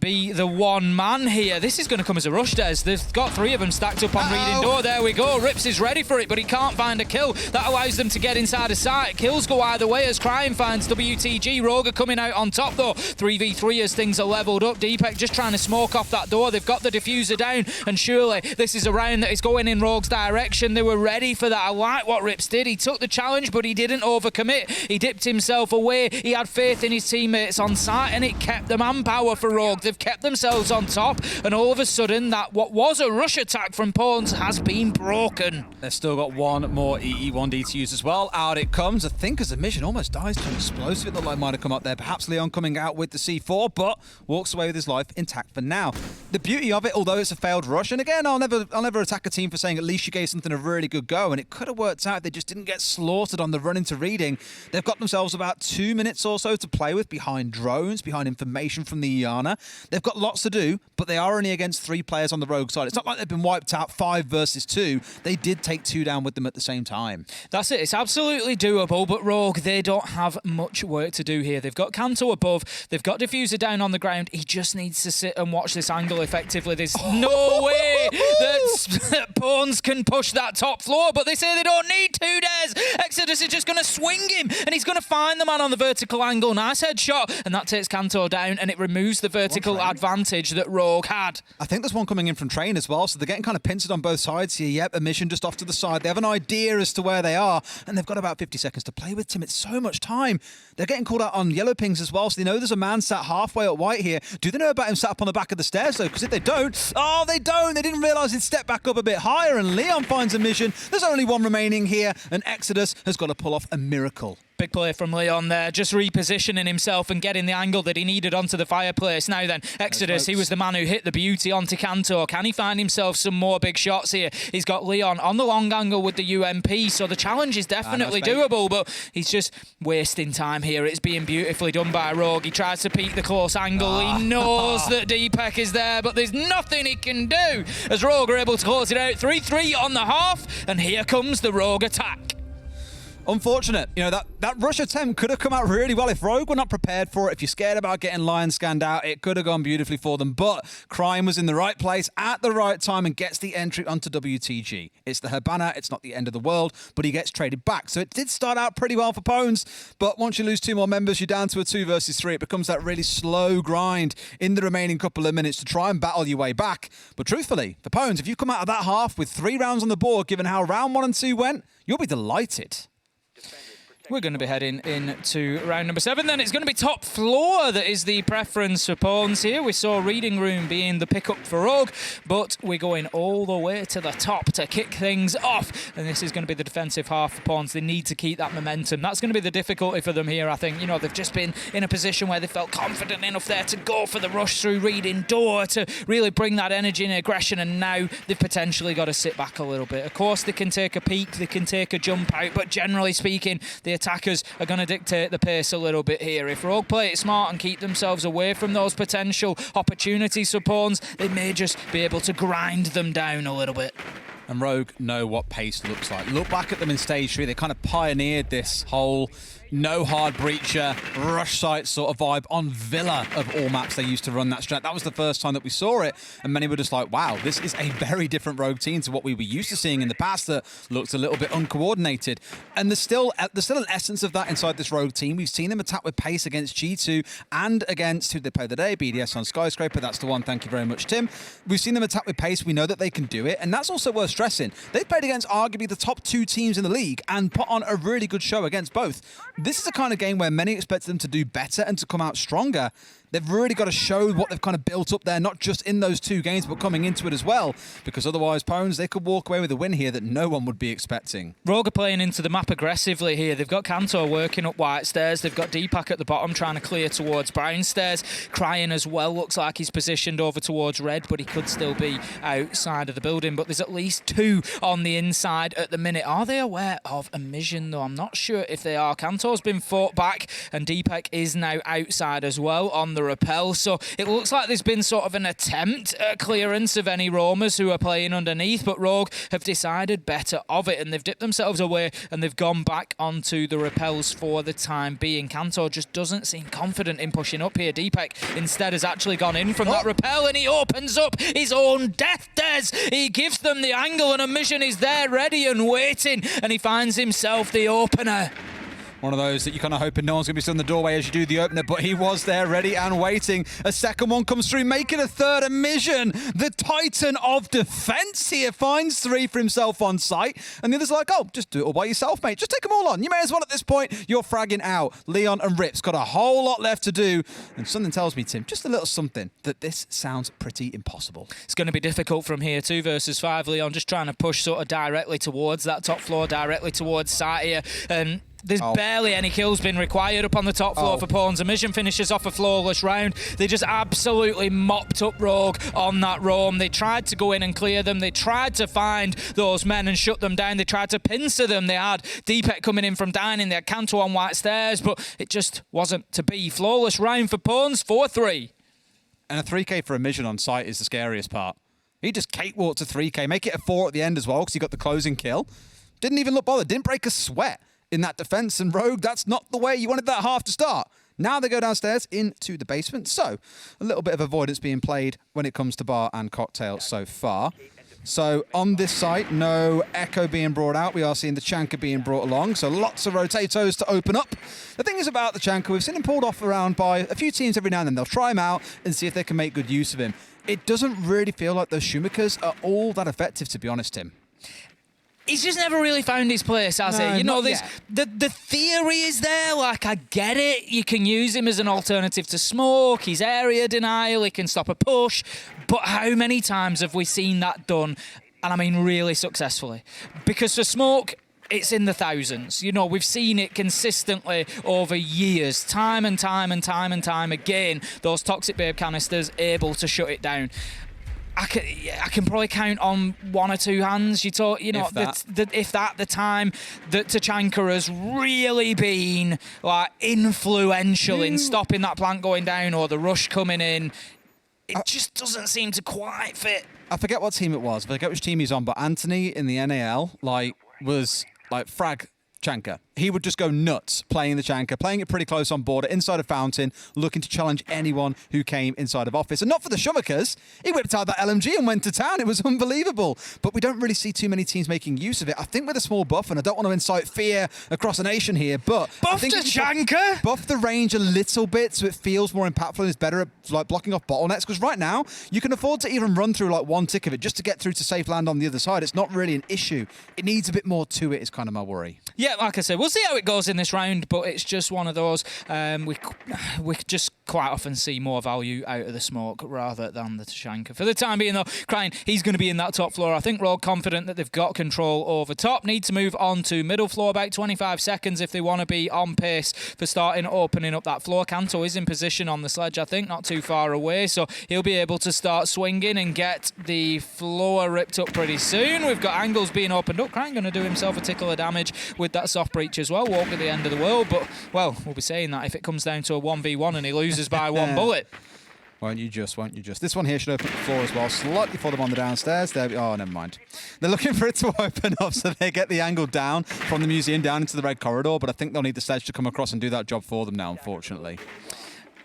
be the one man here. This is going to come as a rush, Des. They've got 3 of them stacked up on reading door. There we go. Rips is ready for it, but he can't find a kill. That allows them to get inside of sight. Kills go either way as Crying finds WTG. Rogue are coming out on top, though. 3v3 as things are leveled up. Deepak just trying to smoke off that door. They've got the diffuser down, and surely this is a round that is going in Rogue's direction. They were ready for that. I like what Rips did. He took the challenge, but he didn't overcommit. He dipped himself away. He had faith in his teammates on site, and it kept the manpower for Rogue. They've kept themselves on top, and all of a sudden that what was a rush attack from Pawns has been broken. They've still got one more EE1D to use as well. Out it comes. I think as a mission almost dies to an explosive. It looked like it might have come up there. Perhaps Leon coming out with the C4, but walks away with his life intact for now. The beauty of it, although it's a failed rush, and again, I'll never attack a team for saying at least you gave something a really good go, and it could have worked out if they just didn't get slaughtered on the run into reading. They've got themselves about 2 minutes or so to play with behind drones, behind information from the Iana. They've got lots to do, but they are only against 3 players on the Rogue side. It's not like they've been wiped out 5 versus 2. They did take 2 down with them at the same time. That's it. It's absolutely doable, but Rogue, they don't have much work to do here. They've got Kanto above. They've got Diffuser down on the ground. He just needs to sit and watch this angle effectively. There's no way that Pawns can push that top floor, but they say they don't need to, Des. Exodus is just going to swing him, and he's going to find the man on the vertical angle. Nice headshot, and that takes Kanto down, and it removes the vertical advantage that Rogue had. I think there's one coming in from Train as well, so they're getting kind of pincered on both sides here. Yep, a mission just off to the side. They have an idea as to where they are, and they've got about 50 seconds to play with, Tim. It's so much time. They're getting called out on yellow pings as well, so they know there's a man sat halfway at white here. Do they know about him sat up on the back of the stairs, though? Because if they don't, they don't. They didn't realise he'd step back up a bit higher, and Leon finds a mission. There's only one remaining here, and Exodus has got to pull off a miracle. Big play from Leon there, just repositioning himself and getting the angle that he needed onto the fireplace. Now then, Exodus, he was the man who hit the beauty onto Kanto. Can he find himself some more big shots here? He's got Leon on the long angle with the UMP, so the challenge is definitely doable, but he's just wasting time here. It's being beautifully done by Rogue. He tries to peek the close angle. He knows that Deepak is there, but there's nothing he can do as Rogue are able to close it out. 3-3 on the half, and here comes the Rogue attack. Unfortunate. That rush attempt could have come out really well if Rogue were not prepared for it. If you're scared about getting Lion scanned out, it could have gone beautifully for them. But Crime was in the right place at the right time and gets the entry onto WTG. It's the Habana. It's not the end of the world, but he gets traded back. So it did start out pretty well for Pawns. But once you lose 2 more members, you're down to a 2 versus 3. It becomes that really slow grind in the remaining couple of minutes to try and battle your way back. But truthfully, for Pawns, if you come out of that half with 3 rounds on the board, given how round 1 and 2 went, you'll be delighted. We're going to be heading into round number 7 then. It's going to be top floor that is the preference for Pawns here. We saw Reading Room being the pickup for Rogue, but we're going all the way to the top to kick things off. And this is going to be the defensive half for Pawns. They need to keep that momentum. That's going to be the difficulty for them here, I think. They've just been in a position where they felt confident enough there to go for the rush through Reading Door to really bring that energy and aggression, and now they've potentially got to sit back a little bit. Of course, they can take a peek, they can take a jump out, but generally speaking, the attackers are going to dictate the pace a little bit here. If Rogue play it smart and keep themselves away from those potential opportunities for Pawns, they may just be able to grind them down a little bit. And Rogue know what pace looks like. Look back at them in Stage 3. They kind of pioneered this whole no hard breacher, rush site sort of vibe on Villa of all maps they used to run that strat. That was the first time that we saw it, and many were just like, wow, this is a very different Rogue team to what we were used to seeing in the past that looked a little bit uncoordinated. And there's still an essence of that inside this Rogue team. We've seen them attack with pace against G2 and against who they play today, BDS on Skyscraper. That's the one. Thank you very much, Tim. We've seen them attack with pace. We know that they can do it, and that's also worth stressing. They've played against arguably the top 2 teams in the league and put on a really good show against both. this is the kind of game where many expect them to do better and to come out stronger. They've really got to show what they've kind of built up there, not just in those 2 games, but coming into it as well. Because otherwise, Pones, they could walk away with a win here that no one would be expecting. Rogue are playing into the map aggressively here. They've got Kanto working up white stairs. They've got Deepak at the bottom trying to clear towards brown stairs. Crying as well. Looks like he's positioned over towards red, but he could still be outside of the building. But there's at least 2 on the inside at the minute. Are they aware of a mission, though? I'm not sure if they are. Kanto's been fought back, and Deepak is now outside as well on the repel. So it looks like there's been sort of an attempt at clearance of any roamers who are playing underneath, but Rogue have decided better of it, and they've dipped themselves away and they've gone back onto the repels for the time being. Kanto just doesn't seem confident in pushing up here. Deepak instead has actually gone in from that repel, and he opens up his own death dares. He gives them the angle, and a mission is there ready and waiting, and he finds himself the opener. One of those that you're kind of hoping no one's going to be still in the doorway as you do the opener, but he was there ready and waiting. A second one comes through, making a third. A Mission, the titan of defense here, finds 3 for himself on site. And the other's like, oh, just do it all by yourself, mate. Just take them all on. You may as well at this point. You're fragging out. Leon and Rip's got a whole lot left to do. And something tells me, Tim, just a little something, that this sounds pretty impossible. It's going to be difficult from here, 2 versus 5. Leon just trying to push sort of directly towards that top floor, directly towards site here. And there's barely any kills been required up on the top floor for Pawns. A Mission finishes off a flawless round. They just absolutely mopped up Rogue on that roam. They tried to go in and clear them. They tried to find those men and shut them down. They tried to pincer them. They had Deepak coming in from dining. They had Kanto on white stairs, but it just wasn't to be. Flawless round for Pawns, 4-3. And a 3K for a Mission on site is the scariest part. He just cakewalked to 3K, make it a 4 at the end as well because he got the closing kill. Didn't even look bothered, didn't break a sweat in that defense. And Rogue, that's not the way you wanted that half to start. Now they go downstairs into the basement. So a little bit of avoidance being played when it comes to bar and cocktail so far. So on this site, no Echo being brought out. We are seeing the Chanka being brought along. So lots of rotatos to open up. The thing is about the Chanka, we've seen him pulled off around by a few teams every now and then. They'll try him out and see if they can make good use of him. It doesn't really feel like those Shumikers are all that effective, to be honest, Tim. He's just never really found his place, has he? You know, the theory is there. Like, I get it. You can use him as an alternative to Smoke. He's area denial. He can stop a push. But how many times have we seen that done? And I mean really successfully. Because for Smoke, it's in the thousands. You know, we've seen it consistently over years. Time and time and time and time again, those Toxic Babe canisters able to shut it down. I can probably count on 1 or 2 hands. If that, the time that Tachanka has really been like influential in stopping that plant going down or the rush coming in. It just doesn't seem to quite fit. I forget what team it was. I forget which team he's on, but Anthony in the NAL was frag Chanka. He would just go nuts playing the Chanka, playing it pretty close on border, inside of Fountain, looking to challenge anyone who came inside of Office. And not for the Shumikers. He whipped out that LMG and went to town. It was unbelievable. But we don't really see too many teams making use of it. I think with a small buff, and I don't want to incite fear across the nation here, but buff I think the Chanka? Buff the range a little bit so it feels more impactful and is better at blocking off bottlenecks. Because right now, you can afford to even run through one tick of it just to get through to safe land on the other side. It's not really an issue. It needs a bit more to it is kind of my worry. Yeah, like I said, we'll see how it goes in this round, but it's just one of those. We just quite often see more value out of the Smoke rather than the Tachanka. For the time being, though, Crying, he's going to be in that top floor. I think we're all confident that they've got control over top. Need to move on to middle floor, about 25 seconds if they want to be on pace for opening up that floor. Kanto is in position on the sledge, I think, not too far away, so he'll be able to start swinging and get the floor ripped up pretty soon. We've got angles being opened up. Crying going to do himself a tickle of damage with that soft breach as well. Won't be the end of the world, but, well, we'll be saying that if it comes down to a 1v1 and he loses by 1 bullet. Won't you just. This one here should open up the floor as well, slightly for them on the downstairs. Oh, never mind. They're looking for it to open up so they get the angle down from the museum down into the red corridor, but I think they'll need the sledge to come across and do that job for them now, unfortunately.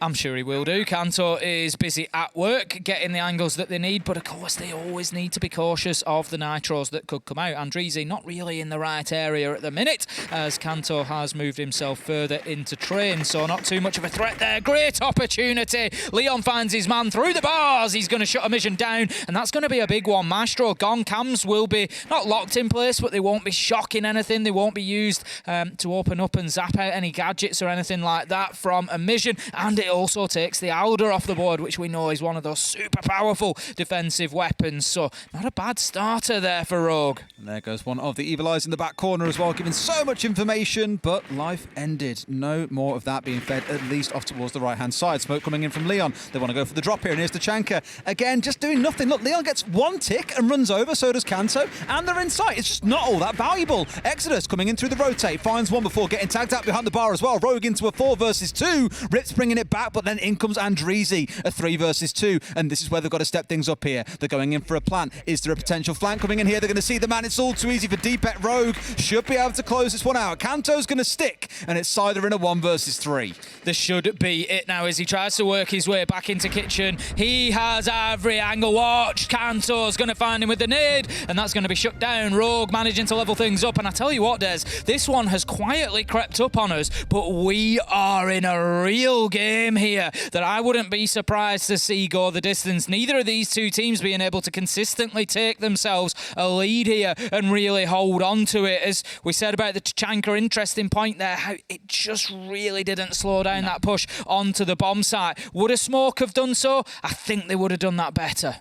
I'm sure he will do. Kanto is busy at work getting the angles that they need, but of course they always need to be cautious of the nitros that could come out. Andrizi not really in the right area at the minute, as Kanto has moved himself further into train, so not too much of a threat there. Great opportunity. Leon finds his man through the bars. He's going to shut a mission down, and that's going to be a big one. Maestro gone. Cams will be not locked in place, but they won't be shocking anything. They won't be used to open up and zap out any gadgets or anything like that from a mission, and it also takes the Alder off the board, which we know is one of those super powerful defensive weapons. So not a bad starter there for Rogue. And there goes one of the Evil Eyes in the back corner as well, giving so much information, but life ended. No more of that being fed, at least off towards the right-hand side. Smoke coming in from Leon. They want to go for the drop here, and here's the Chanka. Again, just doing nothing. Look, Leon gets one tick and runs over, so does Kanto, and they're in sight. It's just not all that valuable. Exodus coming in through the rotate, finds one before getting tagged out behind the bar as well. Rogue into a 4 versus 2. Rips bringing it back, but then in comes Andrizi, a 3 versus 2, and this is where they've got to step things up here. They're going in for a plant. Is there a potential flank coming in here? They're going to see the man. It's all too easy for Deepet. Rogue should be able to close this one out. Kanto's going to stick, and it's Cider in a 1 versus 3. This should be it now as he tries to work his way back into kitchen. He has every angle watched. Kanto's going to find him with the nade, and that's going to be shut down. Rogue managing to level things up, and I tell you what, Des, this one has quietly crept up on us, but we are in a real game here that I wouldn't be surprised to see go the distance. Neither of these two teams being able to consistently take themselves a lead here and really hold on to it. As we said about the Tachanka, interesting point there, how it just really didn't slow down that push onto the bomb site. Would a Smoke have done so? I think they would have done that better.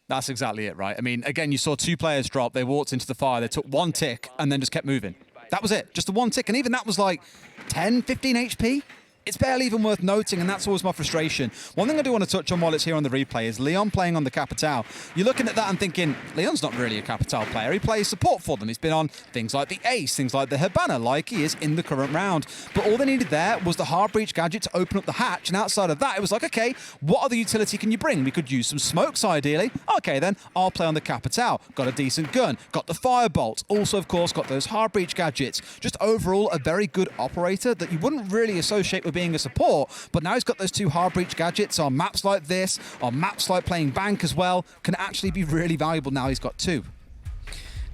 That's exactly it, right? I mean, again, you saw 2 players drop. They walked into the fire. They took 1 tick and then just kept moving. That was it. Just the 1 tick. And even that was like 10, 15 HP. It's barely even worth noting, and that's always my frustration. One thing I do want to touch on while it's here on the replay is Leon playing on the Capitale. You're looking at that and thinking, Leon's not really a Capitale player. He plays support for them. He's been on things like the Ace, things like the Habana, like he is in the current round. But all they needed there was the hard breach gadget to open up the hatch, and outside of that, it was like, okay, what other utility can you bring? We could use some smokes, ideally. Okay, then, I'll play on the Capitale. Got a decent gun. Got the firebolt. Also, of course, got those hard breach gadgets. Just overall, a very good operator that you wouldn't really associate with being a support. But now he's got those 2 hard breach gadgets on maps like this, on maps like playing Bank as well, can actually be really valuable now he's got 2.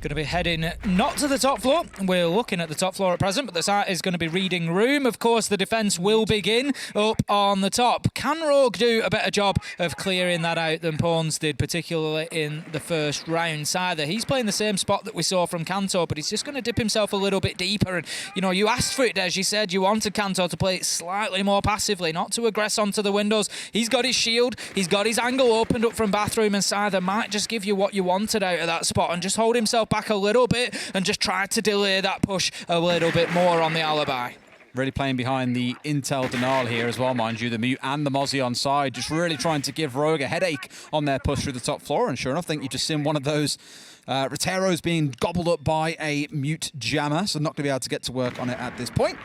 Going to be heading not to the top floor. We're looking at the top floor at present, but the site is going to be reading room. Of course, the defence will begin up on the top. Can Rogue do a better job of clearing that out than Pawns did, particularly in the first round? Either he's playing the same spot that we saw from Kanto, but he's just going to dip himself a little bit deeper. And, you know, you asked for it, Des. You said you wanted Kanto to play it slightly more passively, not to aggress onto the windows. He's got his shield. He's got his angle opened up from bathroom, and Scyther might just give you what you wanted out of that spot and just hold himself back a little bit and just try to delay that push a little bit more on the alibi. Really playing behind the Intel denial here as well, mind you. The Mute and the Mozzie on side, just really trying to give Rogue a headache on their push through the top floor. And sure enough, I think you've just seen one of those Roteros being gobbled up by a Mute jammer. So not going to be able to get to work on it at this point.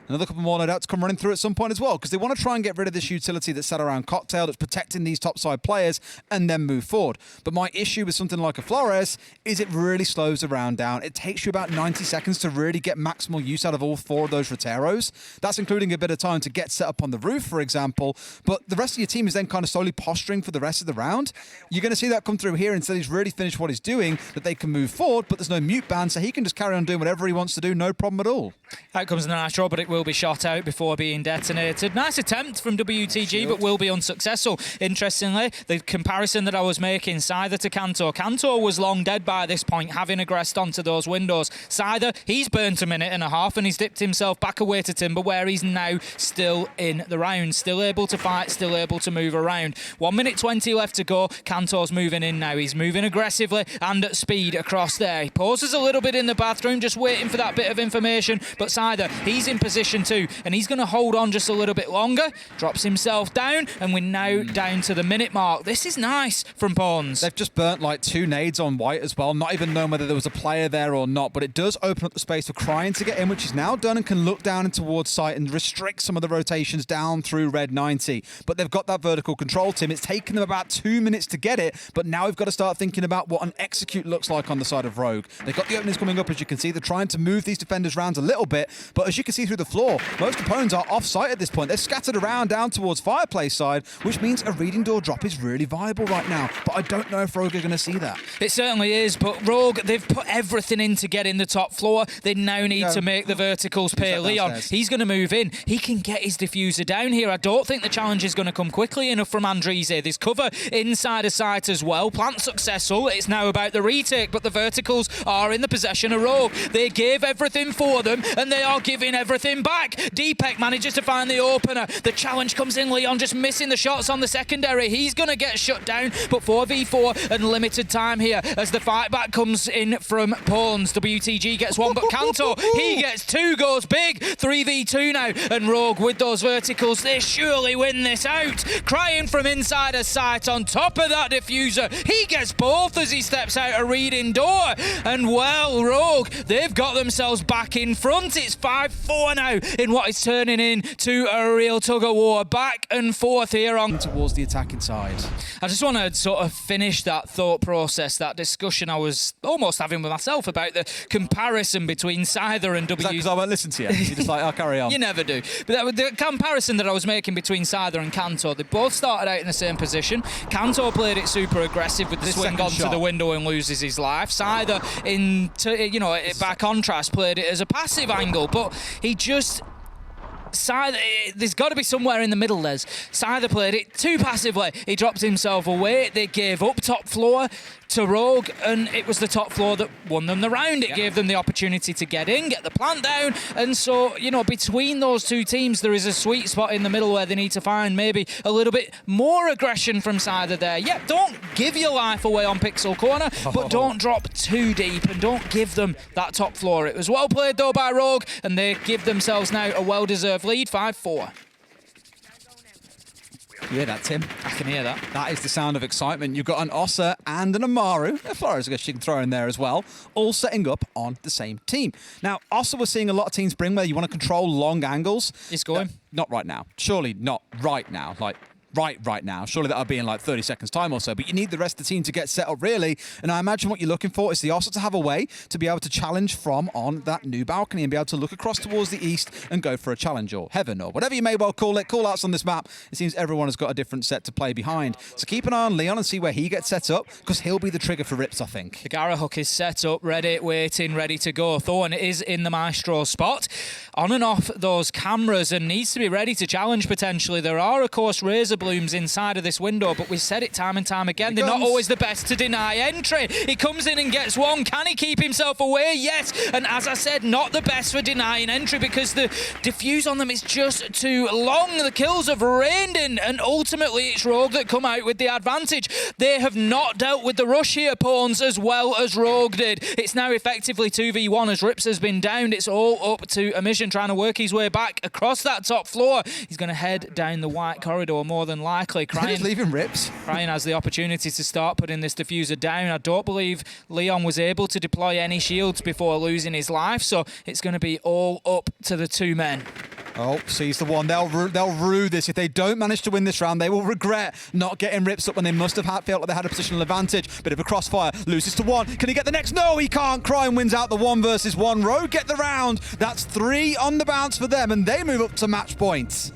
Another couple more, no doubt, to come running through at some point as well, because they want to try and get rid of this utility that's sat around Cocktail, that's protecting these topside players, and then move forward. But my issue with something like a Flores is it really slows the round down. It takes you about 90 seconds to really get maximal use out of all 4 of those Roteros. That's including a bit of time to get set up on the roof, for example. But the rest of your team is then kind of slowly posturing for the rest of the round. You're going to see that come through here until he's really finished what he's doing, that they can move forward, but there's no mute ban, so he can just carry on doing whatever he wants to do, no problem at all. Out comes the Nitro, but it will be shot out before being detonated. Nice attempt from WTG, but will be unsuccessful. Interestingly, the comparison that I was making, Scyther to Kanto. Kanto was long dead by this point, having aggressed onto those windows. Scyther, he's burnt a minute and a half, and he's dipped himself back away to Timber, where he's now still in the round. Still able to fight, still able to move around. 1 minute 20 left to go. Kanto's moving in now. He's moving aggressively and at speed across there. He pauses a little bit in the bathroom, just waiting for that bit of information. But Scyther, he's in position too, and he's going to hold on just a little bit longer. Drops himself down, and we're now down to the minute mark. This is nice from Pawns. They've just burnt like 2 nades on White as well, not even knowing whether there was a player there or not, but it does open up the space for Crying to get in, which is now done, and can look down and towards site and restrict some of the rotations down through Red 90. But they've got that vertical control, Tim. It's taken them about 2 minutes to get it, but now we've got to start thinking about what an execute looks like on the side of Rogue. They've got the openings coming up, as you can see. They're trying to move these defenders around a little bit, bit. But as you can see through the floor, most opponents are off-site at this point. They're scattered around down towards Fireplace side, which means a reading door drop is really viable right now. But I don't know if Rogue are going to see that. It certainly is, but Rogue, they've put everything in to get in the top floor. They now need to make the verticals pay. Leon, he's going to move in. He can get his diffuser down here. I don't think the challenge is going to come quickly enough from Andrize. There's cover inside of sight as well. Plant successful. It's now about the retake, but the verticals are in the possession of Rogue. They gave everything for them, and they are giving everything back. Deepek manages to find the opener. The challenge comes in. Leon just missing the shots on the secondary. He's going to get shut down, but 4v4 and limited time here as the fight back comes in from Pawns. WTG gets one, but Kanto, he gets two, goes big. 3v2 now, and Rogue with those verticals, they surely win this out. Crying from inside of sight on top of that diffuser. He gets both as he steps out a reading door. And well, Rogue, they've got themselves back in front. It's 5-4 now in what is turning into a real tug-of-war. Back and forth here on towards the attacking side. I just want to sort of finish that thought process, that discussion I was almost having with myself about the comparison between Scyther and WTG. Because I won't listen to you. You're just like, I'll carry on. You never do. But the comparison that I was making between Scyther and Kanto, they both started out in the same position. Kanto played it super aggressive with the swing onto the window and loses his life. Scyther, by contrast, played it as a passive angle, but he just... there's got to be somewhere in the middle. Scyther played it too passively. He dropped himself away. They gave up top floor to Rogue, and it was the top floor that won them the round. It gave them the opportunity to get in, get the plant down, and so, between those two teams, there is a sweet spot in the middle where they need to find maybe a little bit more aggression from Scyther there. Yeah, don't give your life away on Pixel Corner, but don't drop too deep, and don't give them that top floor. It was well played, though, by Rogue, and they give themselves now a well-deserved lead, 5-4. You hear that, Tim? I can hear that. That is the sound of excitement. You've got an Ossa and an Amaru, Flores, I guess you can throw in there as well, all setting up on the same team. Now, Ossa, we're seeing a lot of teams bring where you want to control long angles. He's going. Not right now. Surely not right now. Right now. Surely that'll be in like 30 seconds time or so, but you need the rest of the team to get set up really, and I imagine what you're looking for is the Ossa to have a way to be able to challenge from on that new balcony and be able to look across towards the east and go for a challenge or heaven or whatever you may well call it. Call outs on this map. It seems everyone has got a different set to play behind. So keep an eye on Leon and see where he gets set up, because he'll be the trigger for Rips, I think. The Gara hook is set up, ready, waiting, ready to go. Thorn is in the Maestro spot, on and off those cameras, and needs to be ready to challenge potentially. There are, of course, Razor Blooms inside of this window, but we've said it time and time again, they're not always the best to deny entry. He comes in and gets one. Can he keep himself away? Yes. And as I said, not the best for denying entry, because the diffuse on them is just too long. The kills have rained in, and ultimately it's Rogue that come out with the advantage. They have not dealt with the rush here, Pawns, as well as Rogue did. It's now effectively 2v1 as Rips has been downed. It's all up to Emission trying to work his way back across that top floor. He's going to head down the white corridor more than likely. Crying, leaving Rips. Crying has the opportunity to start putting this diffuser down. I don't believe Leon was able to deploy any shields before losing his life, so it's going to be all up to the two men. Oh, sees the one. They'll rue this. If they don't manage to win this round, they will regret not getting Rips up when they must have felt like they had a positional advantage. Bit of a crossfire. Loses to one. Can he get the next? No, he can't. Crime wins out the 1v1. Rogue get the round. That's 3 on the bounce for them, and they move up to match points.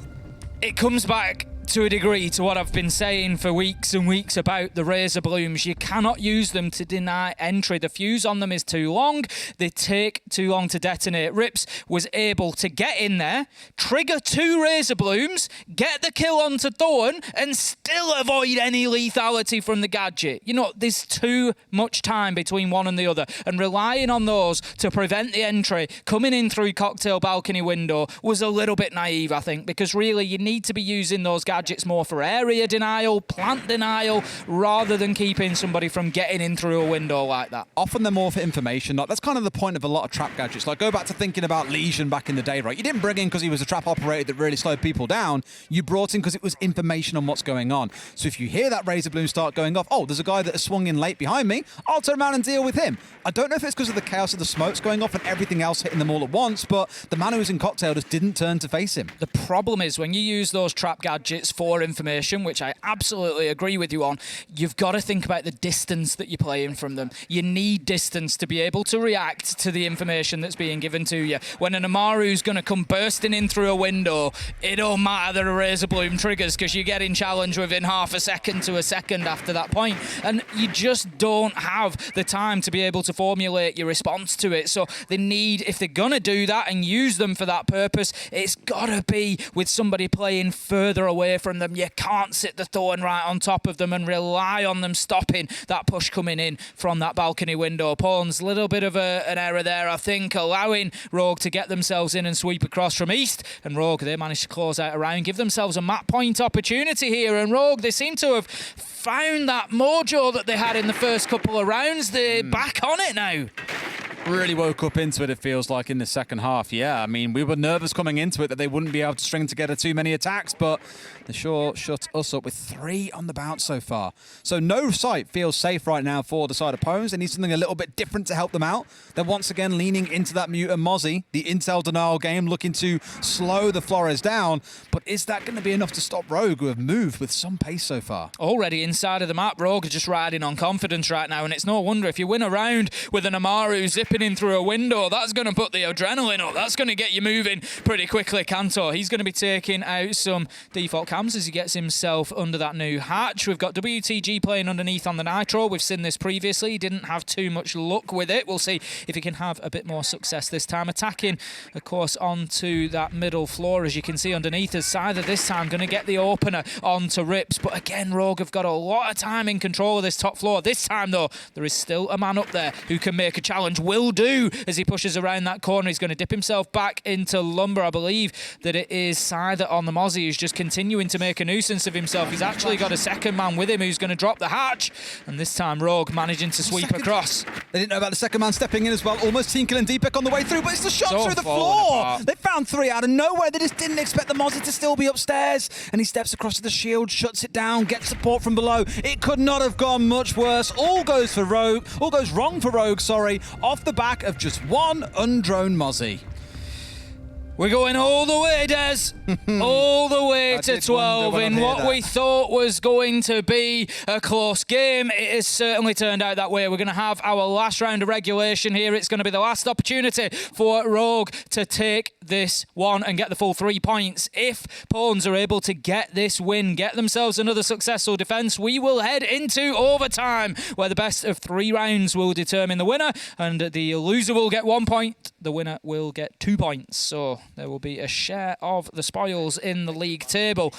It comes back to a degree to what I've been saying for weeks and weeks about the Razor Blooms. You cannot use them to deny entry. The fuse on them is too long. They take too long to detonate. Rips was able to get in there, trigger 2 Razor Blooms, get the kill onto Thorn, and still avoid any lethality from the gadget. There's too much time between one and the other, and relying on those to prevent the entry coming in through cocktail balcony window was a little bit naive, I think, because really you need to be using those gadgets more for area denial, plant denial, rather than keeping somebody from getting in through a window like that. Often they're more for information. That's kind of the point of a lot of trap gadgets. Go back to thinking about Legion back in the day, right? You didn't bring in because he was a trap operator that really slowed people down. You brought in because it was information on what's going on. So if you hear that Razor Bloom start going off, oh, there's a guy that has swung in late behind me, I'll turn around and deal with him. I don't know if it's because of the chaos of the smokes going off and everything else hitting them all at once, but the man who was in cocktail just didn't turn to face him. The problem is when you use those trap gadgets it's for information, which I absolutely agree with you on, you've got to think about the distance that you're playing from them. You need distance to be able to react to the information that's being given to you. When an Amaru's going to come bursting in through a window, it don't matter that a Razor Bloom triggers, because you're getting challenged within half a second to a second after that point. And you just don't have the time to be able to formulate your response to it. So they need, if they're going to do that and use them for that purpose, it's got to be with somebody playing further away from them. You can't sit the Thorn right on top of them and rely on them stopping that push coming in from that balcony window. Pawns, little bit of an error there, I think, allowing Rogue to get themselves in and sweep across from East. And Rogue, they managed to close out a round, give themselves a map point opportunity here. And Rogue, they seem to have found that mojo that they had in the first couple of rounds. They're back on it now. Really woke up into it feels like, in the second half. Yeah, I mean, we were nervous coming into it that they wouldn't be able to string together too many attacks, but they sure shut us up with 3 on the bounce so far. So no site feels safe right now for the side of Pones. They need something a little bit different to help them out. They're once again leaning into that Mute and Mozzie, the intel denial game, looking to slow the Flores down. But is that going to be enough to stop Rogue, who have moved with some pace so far? Already inside of the map, Rogue are just riding on confidence right now, and it's no wonder if you win a round with an Amaru zipping in through a window, that's going to put the adrenaline up. That's going to get you moving pretty quickly. Kanto, he's going to be taking out some default cams as he gets himself under that new hatch. We've got WTG playing underneath on the Nitro. We've seen this previously. He didn't have too much luck with it. We'll see if he can have a bit more success this time. Attacking, of course, onto that middle floor, as you can see underneath us. Cyther this time going to get the opener onto Rips. But again, Rogue have got a lot of time in control of this top floor. This time, though, there is still a man up there who can make a challenge. Will do as he pushes around that corner. He's going to dip himself back into Lumber. I believe that it is Cyther on the Mozzie who's just continuing to make a nuisance of himself. He's actually got a second man with him who's going to drop the hatch. And this time, Rogue managing to sweep across. They didn't know about the second man stepping in as well. Almost team killing Deepak on the way through, but it's the shot So through the falling floor. apart. They found 3 out of nowhere. They just didn't expect the Mozzie to still be upstairs. And he steps across to the shield, shuts it down, gets support from below. It could not have gone much worse. All goes wrong for Rogue, off the back of just one undrone Mozzie. We're going all the way, Des. All the way to 12 in what we thought was going to be a close game. It has certainly turned out that way. We're going to have our last round of regulation here. It's going to be the last opportunity for Rogue to take this one and get the full 3 points. If Pawns are able to get this win, get themselves another successful defense, we will head into overtime, where the best of 3 rounds will determine the winner, and the loser will get 1 point. The winner will get 2 points. So there will be a share of the spoils in the league table.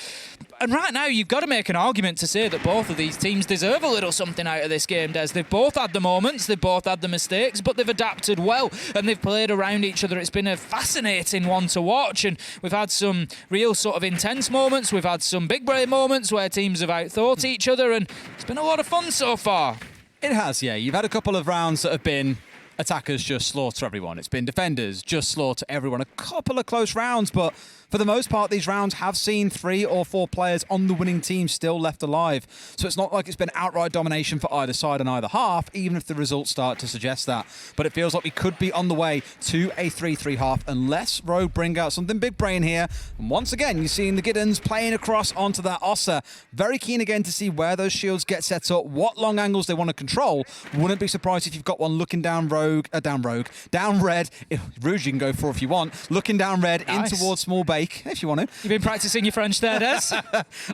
And right now, you've got to make an argument to say that both of these teams deserve a little something out of this game, Des. They've both had the moments, they've both had the mistakes, but they've adapted well, and they've played around each other. It's been a fascinating one to watch, and we've had some real sort of intense moments. We've had some big brain moments where teams have outthought each other, and it's been a lot of fun so far. It has, yeah. You've had a couple of rounds that have been attackers just slaughter everyone. It's been defenders just slaughter everyone. A couple of close rounds, but for the most part, these rounds have seen 3 or 4 players on the winning team still left alive. So it's not like it's been outright domination for either side on either half, even if the results start to suggest that. But it feels like we could be on the way to a 3-3 half unless Rogue bring out something big brain here. And once again, you're seeing the Giddens playing across onto that Ossa. Very keen again to see where those shields get set up, what long angles they want to control. Wouldn't be surprised if you've got one looking down down red. Rouge you can go for if you want. Looking down red in towards small bake, if you want to. You've been practicing your French there, Des?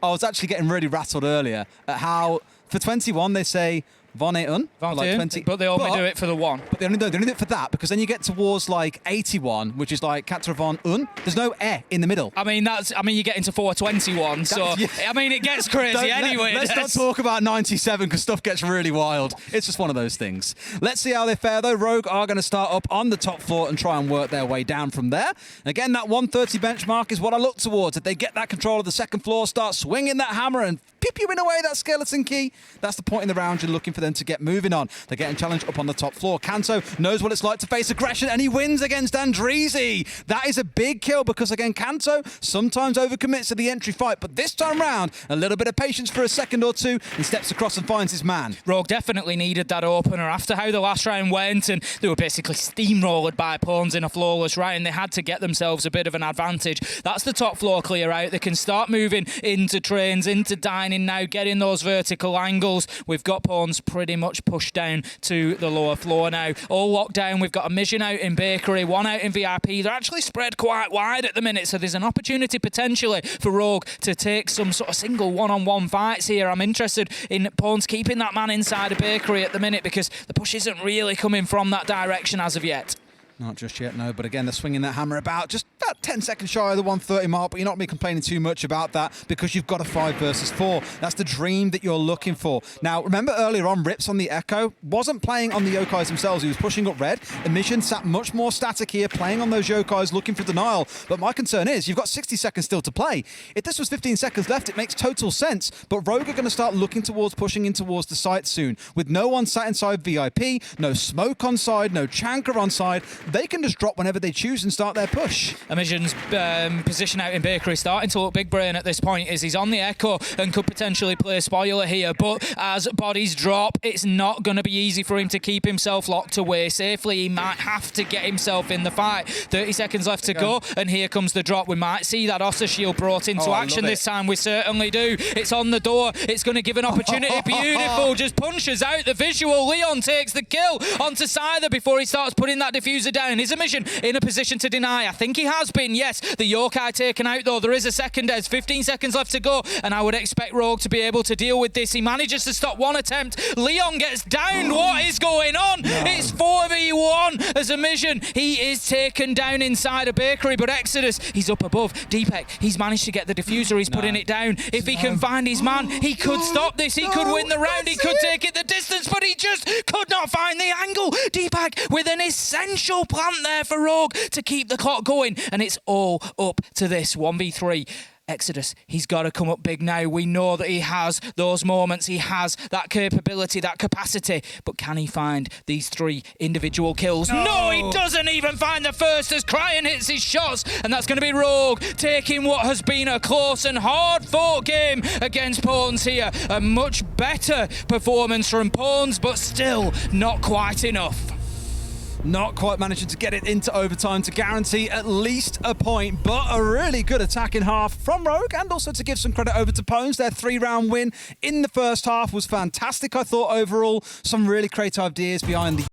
I was actually getting really rattled earlier at how for 21 they say Von et un, for like 20, but they only do it for the 1. But they only do it for that, because then you get towards like 81, which is like 81. There's no in the middle. I mean, you get into 421, so yeah. I mean, it gets crazy anyway. Let's not talk about 97 because stuff gets really wild. It's just one of those things. Let's see how they fare though. Rogue are going to start up on the top floor and try and work their way down from there. Again, that 130 benchmark is what I look towards. If they get that control of the second floor, start swinging that hammer and pew-pewing away that skeleton key, that's the point in the round you're looking for them to get moving on. They're getting challenged up on the top floor. Kanto knows what it's like to face aggression, and he wins against Andreezy. That is a big kill because, again, Kanto sometimes overcommits to the entry fight, but this time round, a little bit of patience for a second or two, and steps across and finds his man. Rogue definitely needed that opener after how the last round went, and they were basically steamrolled by pawns in a flawless round. They had to get themselves a bit of an advantage. That's the top floor clear out. They can start moving into trains, into dining now, getting those vertical angles. We've got pawns pretty much pushed down to the lower floor now. All locked down. We've got a mission out in bakery, one out in VIP. They're actually spread quite wide at the minute, so there's an opportunity potentially for Rogue to take some sort of single one-on-one fights here. I'm interested in pawns keeping that man inside a bakery at the minute because the push isn't really coming from that direction as of yet. Not just yet, no, but again, they're swinging that hammer about just about 10 seconds shy of the 130 mark, but you're not going to be complaining too much about that because you've got a 5 versus 4. That's the dream that you're looking for. Now, remember earlier on, Rips on the Echo wasn't playing on the Yokais themselves. He was pushing up red. Emission sat much more static here, playing on those Yokais, looking for denial. But my concern is you've got 60 seconds still to play. If this was 15 seconds left, it makes total sense, but Rogue are going to start looking towards pushing in towards the site soon. With no one sat inside VIP, no smoke on side, no Chanka on side, they can just drop whenever they choose and start their push. Emission's position out in bakery starting to look big brain at this point as he's on the Echo and could potentially play spoiler here, but as bodies drop, it's not going to be easy for him to keep himself locked away safely. He might have to get himself in the fight. 30 seconds left to go, and here comes the drop. We might see that Ossa shield brought into action this time. We certainly do. It's on the door. It's going to give an opportunity. Beautiful. Just punches out the visual. Leon takes the kill onto Scyther before he starts putting that diffuser down. Is Emission in a position to deny? I think he has been, yes. The Yokai taken out, though. There is a second. There's 15 seconds left to go, and I would expect Rogue to be able to deal with this. He manages to stop one attempt. Leon gets downed. What is going on? No. It's 4v1 as Emission. He is taken down inside a bakery, but Exodus, he's up above. Deepek, he's managed to get the diffuser. He's putting it down. If he can find his man, he could stop this. He could win the round. He could take it the distance, but he just could not find the angle. Deepek with an essential plant there for Rogue to keep the clock going, and it's all up to this 1v3. Exodus, he's got to come up big now. We know that he has those moments. He has that capability, that capacity. But can he find these 3 individual kills? No, he doesn't even find the first as Cryan hits his shots. And that's going to be Rogue taking what has been a close and hard-fought game against Pawns here. A much better performance from Pawns, but still not quite enough. Not quite managing to get it into overtime to guarantee at least a point, but a really good attack in half from Rogue, and also to give some credit over to Pawns. Their 3-round win in the first half was fantastic, I thought, overall. Some really creative ideas behind the